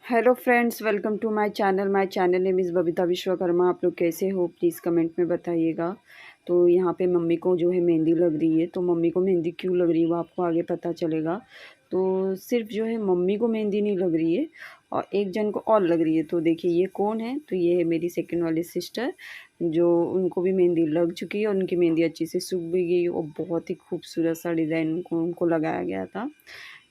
Hello friends, welcome to my channel name is Babita Vishwakarma. आप लोग कैसे हो प्लीज़ कमेंट में बताइएगा। तो यहाँ पे मम्मी को जो है मेहंदी लग रही है। तो मम्मी को मेहंदी क्यों लग रही है वो आपको आगे पता चलेगा। तो सिर्फ जो है मम्मी को मेहंदी नहीं लग रही है और एक जन को और लग रही है। तो देखिए ये कौन है। तो ये है मेरी सेकंड वाली सिस्टर, जो उनको भी मेहंदी लग चुकी है और उनकी मेहंदी अच्छी से सूख भी गई और बहुत ही खूबसूरत सा डिज़ाइन उनको लगाया गया था।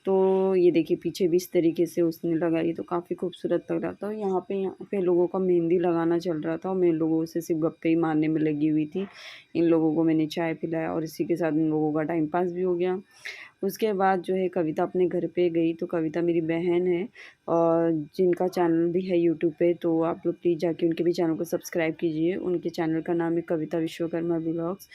तो ये देखिए पीछे भी इस तरीके से उसने लगाई तो काफ़ी खूबसूरत लग रहा था। यहाँ पे लोगों का मेहंदी लगाना चल रहा था और मैं लोगों से सिर्फ गप्पे ही मारने में लगी हुई थी। इन लोगों को मैंने चाय पिलाया और इसी के साथ इन लोगों का टाइम पास भी हो गया। उसके बाद जो है कविता अपने घर पे गई। तो कविता मेरी बहन है और जिनका चैनल भी है यूट्यूब पे। तो आप लोग प्लीज़ जाके उनके भी चैनल को सब्सक्राइब कीजिए। उनके चैनल का नाम है कविता विश्वकर्मा व्लॉग्स।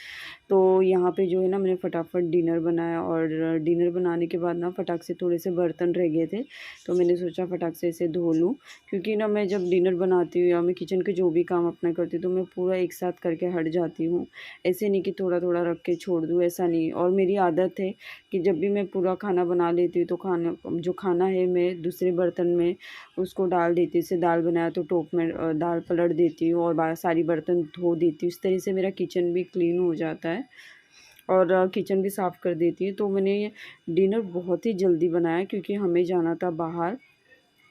तो यहाँ पे जो है ना मैंने फटाफट डिनर बनाया और डिनर बनाने के बाद ना फटाक से थोड़े से बर्तन रह गए थे। तो मैंने सोचा फटाक से इसे धो लूँ, क्योंकि ना मैं जब डिनर बनाती हूँ या मैं किचन के जो भी काम अपना करती हूँ तो मैं पूरा एक साथ करके हट जाती हूँ। ऐसे नहीं कि थोड़ा थोड़ा रख के छोड़ दूँ, ऐसा नहीं। और मेरी आदत है कि जब भी मैं पूरा खाना बना लेती हूँ तो खाना है मैं दूसरे बर्तन में उसको डाल देती हूँ। जैसे दाल बनाया तो टोप में दाल पलट देती हूँ और सारी बर्तन धो देती हूँ। इस तरह से मेरा किचन भी क्लीन हो जाता है और किचन भी साफ़ कर देती है। तो मैंने ये डिनर बहुत ही जल्दी बनाया क्योंकि हमें जाना था बाहर।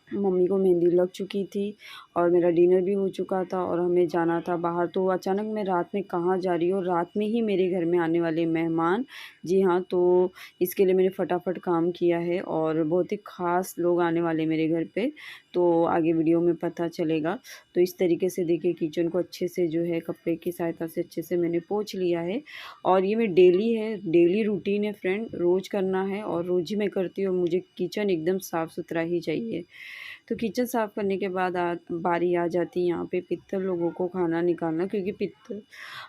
मम्मी को मेहंदी लग चुकी थी और मेरा डिनर भी हो चुका था और हमें जाना था बाहर। तो अचानक मैं रात में कहाँ जा रही हूँ, रात में ही मेरे घर में आने वाले मेहमान। जी हाँ, तो इसके लिए मैंने फटाफट काम किया है और बहुत ही ख़ास लोग आने वाले मेरे घर पे। तो आगे वीडियो में पता चलेगा। तो इस तरीके से देखिए किचन को अच्छे से जो है कपड़े की सहायता से अच्छे से मैंने पोंछ लिया है। और ये मैं डेली रूटीन है फ्रेंड, रोज़ करना है और रोज़ ही मैं करती हूँ। मुझे किचन एकदम साफ़ सुथरा ही चाहिए। तो किचन साफ़ करने के बाद बारी आ जाती है यहाँ पे पितर लोगों को खाना निकालना, क्योंकि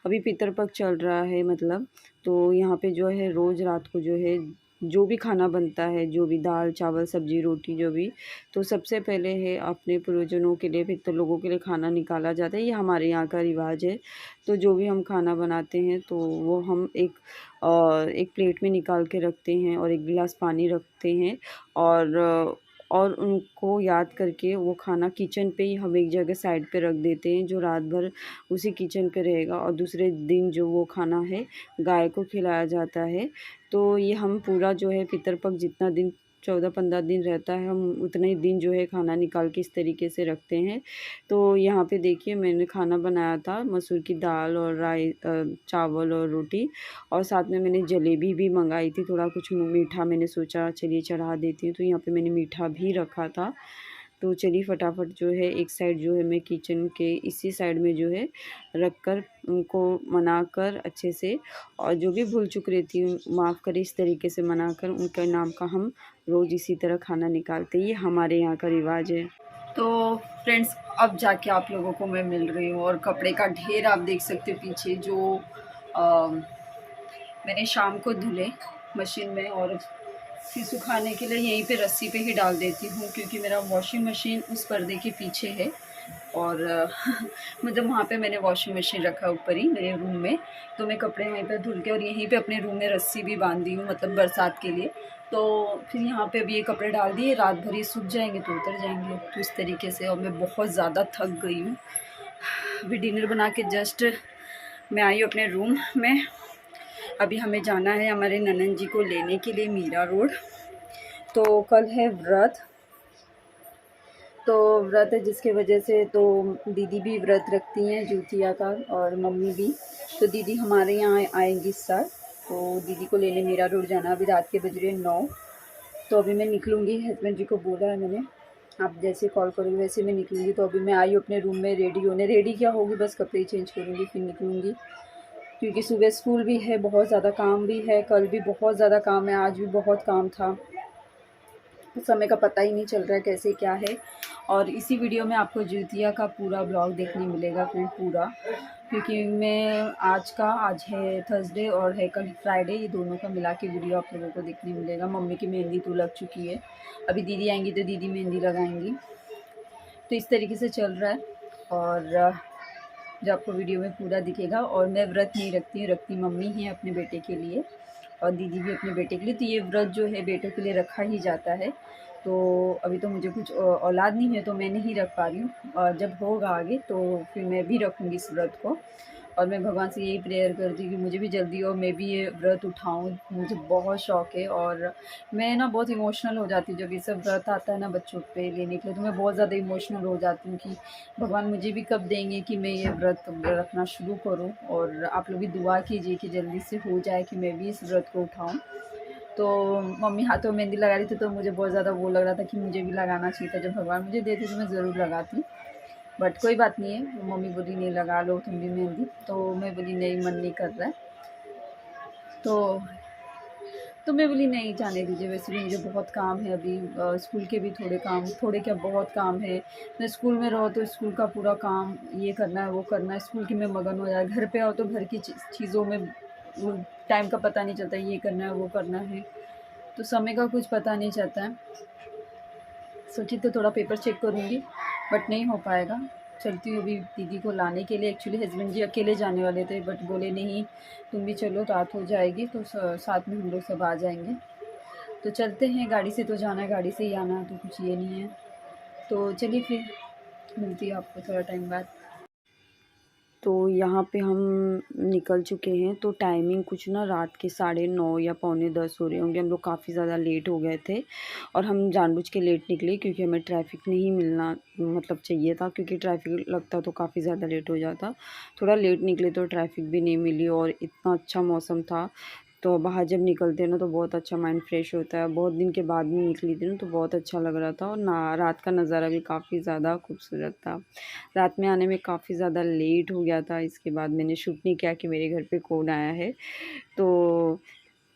अभी पितृपक्ष चल रहा है मतलब। तो यहाँ पे जो है रोज़ रात को जो है जो भी खाना बनता है, जो भी दाल चावल सब्जी रोटी जो भी, तो सबसे पहले है अपने पूर्वजनों के लिए पितर लोगों के लिए खाना निकाला जाता है। ये हमारे यहाँ का रिवाज है। तो जो भी हम खाना बनाते हैं तो वो हम एक प्लेट में निकाल के रखते हैं और एक गिलास पानी रखते हैं और उनको याद करके वो खाना किचन पे ही हम एक जगह साइड पे रख देते हैं, जो रात भर उसी किचन पे रहेगा और दूसरे दिन जो वो खाना है गाय को खिलाया जाता है। तो ये हम पूरा जो है पितृपक्ष जितना दिन 14-15 दिन रहता है, हम उतने ही दिन जो है खाना निकाल के इस तरीके से रखते हैं। तो यहाँ पे देखिए मैंने खाना बनाया था मसूर की दाल और चावल और रोटी और साथ में मैंने जलेबी भी मंगाई थी। थोड़ा कुछ मीठा मैंने सोचा चलिए चढ़ा देती हूँ, तो यहाँ पे मैंने मीठा भी रखा था। तो चलिए फटाफट जो है एक साइड जो है मैं किचन के इसी साइड में जो है रख कर उनको मनाकर अच्छे से, और जो भी भूल चूक रहती हूँ माफ़ करें, इस तरीके से मनाकर उनके नाम का हम रोज़ इसी तरह खाना निकालते हैं। ये हमारे यहाँ का रिवाज है। तो फ्रेंड्स अब जाके आप लोगों को मैं मिल रही हूँ और कपड़े का ढेर आप देख सकते हो पीछे, जो मैंने शाम को धुले मशीन में और फिर सुखाने के लिए यहीं पे रस्सी पे ही डाल देती हूँ, क्योंकि मेरा वॉशिंग मशीन उस पर्दे के पीछे है और मतलब वहाँ पे मैंने वॉशिंग मशीन रखा ऊपर ही मेरे रूम में। तो मैं कपड़े वहीं पे धुल के और यहीं पे अपने रूम में रस्सी भी बांध दी हूँ, मतलब बरसात के लिए। तो फिर यहाँ पे अभी ये कपड़े डाल दिए, रात भर ये सूख जाएंगे तो उतर जाएंगे। तो इस तरीके से, और मैं बहुत ज़्यादा थक गई हूँ। अभी डिनर बना के जस्ट मैं आई हूँ अपने रूम में। अभी हमें जाना है हमारे ननंद जी को लेने के लिए मीरा रोड। तो कल है व्रत, तो व्रत है जिसके वजह से तो दीदी भी व्रत रखती हैं जुतिया का और मम्मी भी। तो दीदी हमारे यहाँ आएंगी इस साल। तो दीदी को लेने मीरा रोड जाना। अभी रात के बज रहे 9। तो अभी मैं निकलूँगी, हस्बैंड जी को बोला है मैंने, आप जैसे कॉल करोगे वैसे मैं निकलूँगी। तो अभी मैं आई हूँ अपने रूम में रेडी होने। रेडी क्या होगी, बस कपड़े चेंज करूँगी फिर निकलूँगी, क्योंकि सुबह स्कूल भी है, बहुत ज़्यादा काम भी है, कल भी बहुत ज़्यादा काम है, आज भी बहुत काम था। समय का पता ही नहीं चल रहा है कैसे क्या है। और इसी वीडियो में आपको जितिया का पूरा ब्लॉग देखने मिलेगा फ्रेंड, पूरा, क्योंकि मैं आज है थर्सडे और है कल फ्राइडे, ये दोनों का मिला के वीडियो आप लोगों को देखने मिलेगा। मम्मी की मेहंदी तो लग चुकी है, अभी दीदी आएंगी तो दीदी मेहंदी लगाएंगी। तो इस तरीके से चल रहा है और जो आपको वीडियो में पूरा दिखेगा। और मैं व्रत नहीं रखती हूँ, रखती मम्मी ही अपने बेटे के लिए और दीदी भी अपने बेटे के लिए। तो ये व्रत जो है बेटों के लिए रखा ही जाता है, तो अभी तो मुझे कुछ औलाद नहीं है तो मैं नहीं रख पा रही हूँ, और जब होगा आगे तो फिर मैं भी रखूँगी इस व्रत को। और मैं भगवान से यही प्रेयर करती हूँ कि मुझे भी जल्दी और मैं भी ये व्रत उठाऊँ, मुझे बहुत शौक है। और मैं ना बहुत इमोशनल हो जाती हूँ जब ये सब व्रत आता है ना बच्चों पे लेने के लिए, तो मैं बहुत ज़्यादा इमोशनल हो जाती हूँ कि भगवान मुझे भी कब देंगे कि मैं ये व्रत रखना शुरू करूँ। और आप लोग भी दुआ कीजिए कि जल्दी से हो जाए कि मैं भी इस व्रत को उठाऊँ। तो मम्मी हाथों में मेहंदी लगा रही थी तो मुझे बहुत ज़्यादा वो लग रहा था कि मुझे भी लगाना चाहिए था, जब भगवान मुझे देते तो मैं ज़रूर लगाती। बट कोई बात नहीं है, मम्मी बोली नहीं लगा लो तुम भी मेहंदी, तो मैं बोली नहीं मन नहीं कर रहा है। तो मैं बोली नहीं जाने दीजिए, वैसे भी मुझे बहुत काम है अभी, स्कूल के भी थोड़े काम, थोड़े क्या बहुत काम है। मैं स्कूल में रहो तो स्कूल का पूरा काम ये करना है वो करना है, स्कूल की में मगन हो जाए, घर पे आओ तो घर की चीज़ों में वो टाइम का पता नहीं चलता, ये करना है वो करना है, तो समय का कुछ पता नहीं चलता है। सोची तो थोड़ा पेपर चेक करूँगी, बट नहीं हो पाएगा। चलती हूँ अभी दीदी को लाने के लिए, एक्चुअली हस्बैंड जी अकेले जाने वाले थे बट बोले नहीं तुम भी चलो, रात हो जाएगी तो साथ में हम लोग सब आ जाएंगे। तो चलते हैं, गाड़ी से तो जाना है, गाड़ी से ही आना है तो कुछ ये नहीं है। तो चलिए फिर मिलती है आपको थोड़ा टाइम बाद। तो यहाँ पे हम निकल चुके हैं, तो टाइमिंग कुछ ना रात के 9:30 या पौने 10 हो रहे होंगे। हम लोग काफ़ी ज़्यादा लेट हो गए थे और हम जानबूझ के लेट निकले क्योंकि हमें ट्रैफिक नहीं मिलना मतलब चाहिए था, क्योंकि ट्रैफिक लगता तो काफ़ी ज़्यादा लेट हो जाता। थोड़ा लेट निकले तो ट्रैफिक भी नहीं मिली और इतना अच्छा मौसम था। तो बाहर जब निकलते हैं ना तो बहुत अच्छा माइंड फ्रेश होता है। बहुत दिन के बाद में निकली थी ना तो बहुत अच्छा लग रहा था, और ना रात का नज़ारा भी काफ़ी ज़्यादा खूबसूरत था। रात में आने में काफ़ी ज़्यादा लेट हो गया था, इसके बाद मैंने शूट नहीं किया कि मेरे घर पे कौन आया है। तो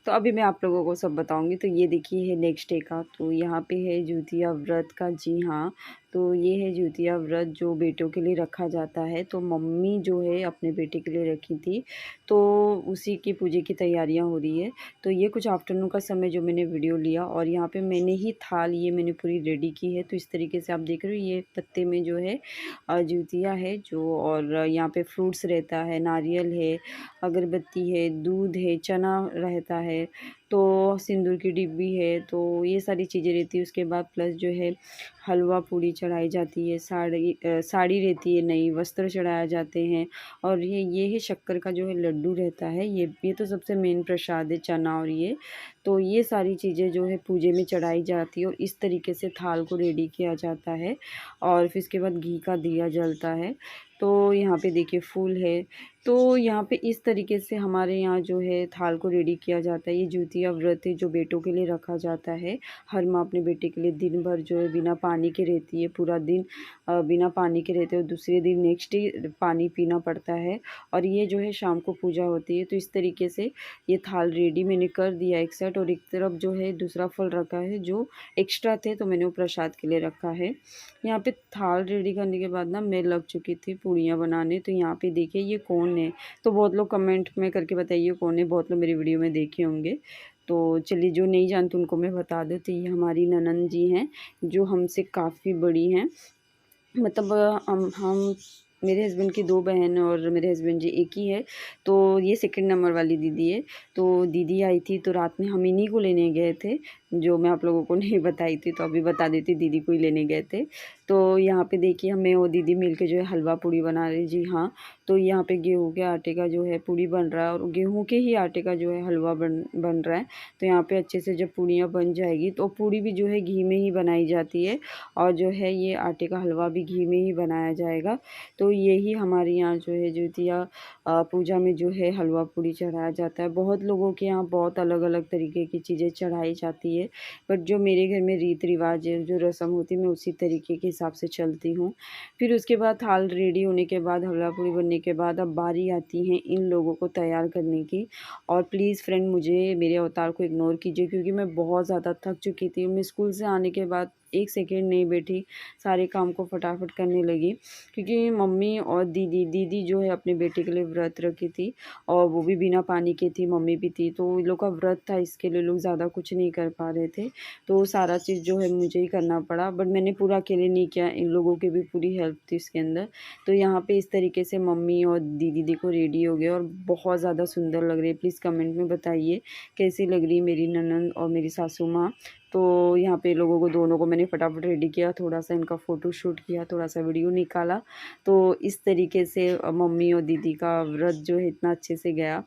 अभी मैं आप लोगों को सब बताऊँगी। तो ये देखिए है नेक्स्ट डे का, तो यहाँ पे है जिउतिया व्रत का, जी हाँ। तो ये है जिउतिया व्रत जो बेटों के लिए रखा जाता है। तो मम्मी जो है अपने बेटे के लिए रखी थी, तो उसी की पूजे की तैयारियाँ हो रही है। तो ये कुछ आफ्टरनून का समय जो मैंने वीडियो लिया, और यहाँ पे मैंने ही थाल ये मैंने पूरी रेडी की है। तो इस तरीके से आप देख रहे हो, ये पत्ते में जो है जिउतिया है जो, और यहाँ पे फ्रूट्स रहता है, नारियल है, अगरबत्ती है, दूध है, चना रहता है, तो सिंदूर की डिब्बी है, तो ये सारी चीज़ें रहती है। उसके बाद प्लस जो है हलवा पूड़ी चढ़ाई जाती है, साड़ी रहती है, नई वस्त्र चढ़ाए जाते हैं। और ये है शक्कर का जो है लड्डू रहता है, ये तो सबसे मेन प्रसाद है, चना और ये। तो ये सारी चीज़ें जो है पूजे में चढ़ाई जाती है, और इस तरीके से थाल को रेडी किया जाता है। और फिर इसके बाद घी का दिया जलता है। तो यहाँ पे देखिए फूल है। तो यहाँ पे इस तरीके से हमारे यहाँ जो है थाल को रेडी किया जाता है। ये जिउतिया व्रत है जो बेटों के लिए रखा जाता है। हर माँ अपने बेटे के लिए दिन भर जो है बिना पानी के रहती है, पूरा दिन बिना पानी के रहते हैं, और दूसरे दिन नेक्स्ट डे पानी पीना पड़ता है। और ये जो है शाम को पूजा होती है। तो इस तरीके से ये थाल रेडी मैंने कर दिया एक साइड, और एक तरफ जो है दूसरा फल रखा है जो एक्स्ट्रा थे, तो मैंने वो प्रसाद के लिए रखा है। यहाँ पे थाल रेडी करने के बाद ना मैं लग चुकी थी पूड़ियाँ बनाने। तो यहाँ पे देखिए ये कौन है, तो बहुत लोग कमेंट में करके बताइए कौन है, बहुत लोग मेरी वीडियो में देखे होंगे। तो चलिए जो नहीं जानते उनको मैं बता देती, ये हमारी ननंद जी हैं जो हमसे काफ़ी बड़ी हैं। मतलब हम मेरे हस्बैंड की 2 बहन और मेरे हस्बैंड जी एक ही है। तो ये सेकंड नंबर वाली दीदी है। तो दीदी आई थी तो रात में हम इन्हीं को लेने गए थे, जो मैं आप लोगों को नहीं बताई थी, तो अभी बता देती, दीदी को ही लेने गए थे। तो यहाँ पे देखिए हमें और दीदी मिलके जो है हलवा पूड़ी बना रहे, जी हाँ। तो यहाँ पे गेहूँ के आटे का जो है पूड़ी बन रहा है, और गेहूँ के ही आटे का जो है हलवा बन रहा है। तो यहाँ पे अच्छे से जब पूड़ियाँ बन जाएगी तो पूड़ी भी जो है घी में ही बनाई जाती है, और जो है ये आटे का हलवा भी घी में ही बनाया जाएगा। तो यही हमारे यहाँ जो है जिउतिया पूजा में जो है हलवा पूड़ी चढ़ाया जाता है। बहुत लोगों के यहाँ बहुत अलग अलग तरीके की चीज़ें चढ़ाई जाती है, बट जो मेरे घर में रीत रिवाज है, जो रस्म होती है, मैं उसी तरीके के हिसाब से चलती हूँ। फिर उसके बाद थाल रेडी होने के बाद, हलवा पूड़ी बनने के बाद अब बारी आती है इन लोगों को तैयार करने की। और प्लीज़ फ्रेंड मुझे मेरे अवतार को इग्नोर कीजिए, क्योंकि मैं बहुत ज़्यादा थक चुकी थी। मैं स्कूल से आने के बाद एक सेकेंड नहीं बैठी, सारे काम को फटाफट करने लगी, क्योंकि मम्मी और दीदी जो है अपने बेटे के लिए व्रत रखी थी, और वो भी बिना पानी की थी, मम्मी भी थी, तो इन लोग का व्रत था, इसके लिए लोग ज़्यादा कुछ नहीं कर पा रहे थे। तो सारा चीज़ जो है मुझे ही करना पड़ा, बट मैंने पूरा अकेले नहीं किया, इन लोगों की भी पूरी हेल्प थी इसके अंदर। तो यहाँ पे इस तरीके से मम्मी और दीदी देखो रेडी हो गए, और बहुत ज़्यादा सुंदर लग रही है। प्लीज़ कमेंट में बताइए कैसी लग रही है मेरी ननंद और मेरी सासू माँ। तो यहाँ पे लोगों को दोनों को मैंने फटाफट रेडी किया, थोड़ा सा इनका फ़ोटो शूट किया, थोड़ा सा वीडियो निकाला। तो इस तरीके से मम्मी और दीदी का व्रत जो है इतना अच्छे से गया।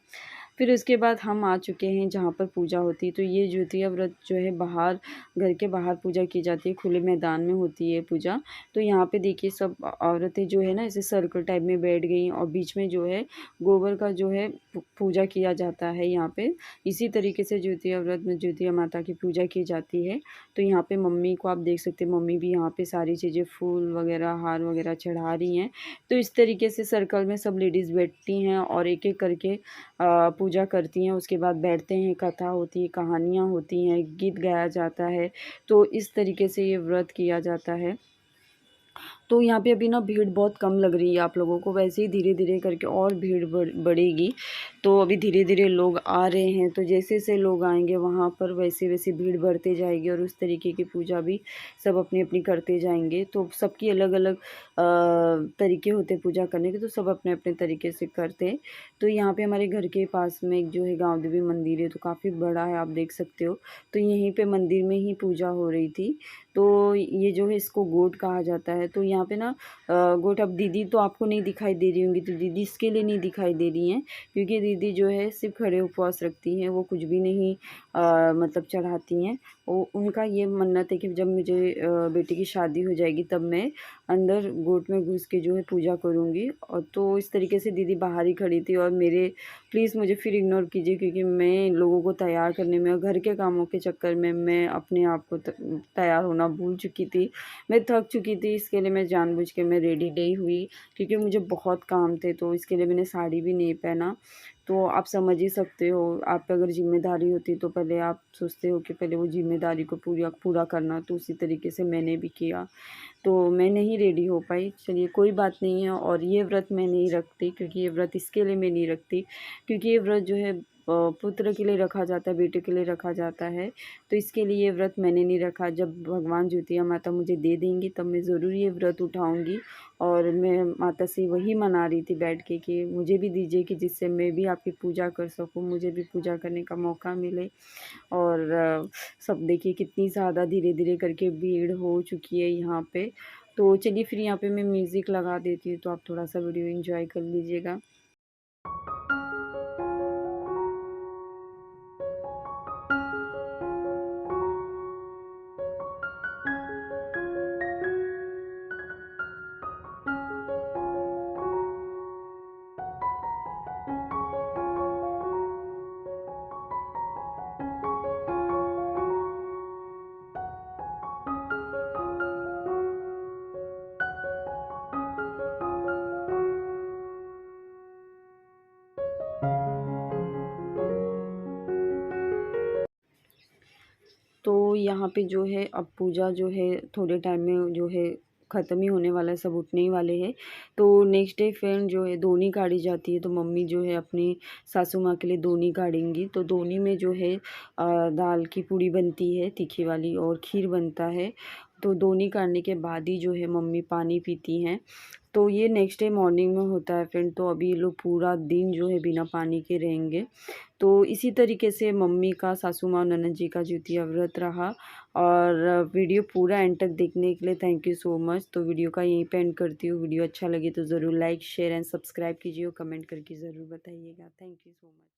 फिर उसके बाद हम आ चुके हैं जहाँ पर पूजा होती है। तो ये ज्योतिया व्रत जो है बाहर, घर के बाहर पूजा की जाती है, खुले मैदान में होती है पूजा। तो यहाँ पे देखिए सब औरतें जो है ना ऐसे सर्कल टाइप में बैठ गई और बीच में जो है गोबर का जो है पूजा किया जाता है यहाँ पे। इसी तरीके से ज्योतिया व्रत में ज्योतिया माता की पूजा की जाती है। तो यहाँ पे मम्मी को आप देख सकते हैं, मम्मी भी यहाँ पे सारी चीज़ें फूल वगैरह हार वगैरह चढ़ा रही हैं। तो इस तरीके से सर्कल में सब लेडीज़ बैठती हैं और एक एक करके पूजा करती हैं। उसके बाद बैठते हैं, कथा होती है, कहानियाँ होती हैं, गीत गाया जाता है। तो इस तरीके से ये व्रत किया जाता है। तो यहाँ पे अभी ना भीड़ बहुत कम लग रही है आप लोगों को, वैसे ही धीरे-धीरे करके और भीड़ बढ़ेगी। तो अभी धीरे-धीरे लोग आ रहे हैं, तो जैसे-जैसे लोग आएँगे वहाँ पर वैसे-वैसे भीड़ बढ़ते जाएगी और उस तरीके की पूजा भी सब अपनी-अपनी करते जाएँगे। तो सबकी अलग-अलग तरीके होते हैं पूजा करने के, तो सब अपने-अपने तरीके से करते हैं। तो यहाँ पे हमारे घर के पास में एक जो है गाँव देवी मंदिर है, तो काफ़ी बड़ा है, आप देख सकते हो। तो यहीं पे मंदिर में ही पूजा हो रही थी। तो ये जो है इसको गोट कहा जाता है। तो यहाँ पे ना गोट, अब दीदी तो आपको नहीं दिखाई दे रही होंगी, तो दीदी इसके लिए नहीं दिखाई दे रही हैं क्योंकि दीदी जो है सिर्फ खड़े उपवास रखती हैं, वो कुछ भी नहीं मतलब चढ़ाती हैं। वो उनका ये मन्नत है कि जब मुझे बेटी की शादी हो जाएगी तब मैं अंदर गोट में घुस के जो है पूजा करूँगी। और तो इस तरीके से दीदी बाहर ही खड़ी थी और मेरे, प्लीज़ मुझे फिर इग्नोर कीजिए क्योंकि मैं लोगों को तैयार करने में और घर के कामों के चक्कर में मैं अपने आप को तैयार होना भूल चुकी थी। मैं थक चुकी थी, इसके लिए मैं जानबूझ के मैं रेडी नहीं हुई क्योंकि मुझे बहुत काम थे, तो इसके लिए मैंने साड़ी भी नहीं पहना। तो आप समझ ही सकते हो, आप पे अगर ज़िम्मेदारी होती तो पहले आप सोचते हो कि पहले वो ज़िम्मेदारी को पूरा पूरा करना, तो उसी तरीके से मैंने भी किया। तो मैं नहीं रेडी हो पाई, चलिए कोई बात नहीं है। और ये व्रत मैं नहीं रखती क्योंकि ये व्रत इसके लिए मैं नहीं रखती क्योंकि ये व्रत जो है पुत्र के लिए रखा जाता है, बेटे के लिए रखा जाता है। तो इसके लिए ये व्रत मैंने नहीं रखा। जब भगवान ज्योतिया माता मुझे दे देंगी तब मैं ज़रूर ये व्रत उठाऊँगी। और मैं माता से वही मना रही थी बैठ के कि मुझे भी दीजिए कि जिससे मैं भी आपकी पूजा कर सकूँ, मुझे भी पूजा करने का मौका मिले। और सब देखिए कितनी ज़्यादा धीरे-धीरे करके भीड़ हो चुकी है यहाँ पे। तो चलिए फिर यहाँ पे मैं म्यूज़िक लगा देती हूँ, तो आप थोड़ा-सा वीडियो एन्जॉय कर लीजिएगा। तो यहाँ पे जो है अब पूजा जो है थोड़े टाइम में जो है ख़त्म ही होने वाला है, सब उठने ही वाले हैं। तो नेक्स्ट डे फिर जो है दोनी काढ़ी जाती है, तो मम्मी जो है अपनी सासू माँ के लिए दोनी काढ़ेंगी। तो दोनी में जो है दाल की पूड़ी बनती है तीखी वाली और खीर बनता है। तो दोनी काढ़ने के बाद ही जो है मम्मी पानी पीती हैं। तो ये नेक्स्ट डे मॉर्निंग में होता है फ्रेंड। तो अभी ये लोग पूरा दिन जो है बिना पानी के रहेंगे। तो इसी तरीके से मम्मी का, सासू माँ और ननद जी का ज्योतिया व्रत रहा। और वीडियो पूरा एंड तक देखने के लिए थैंक यू सो मच। तो वीडियो का यहीं पे एंड करती हूँ। वीडियो अच्छा लगे तो ज़रूर लाइक शेयर एंड सब्सक्राइब कीजिए और कमेंट करके ज़रूर बताइएगा। Thank you so much.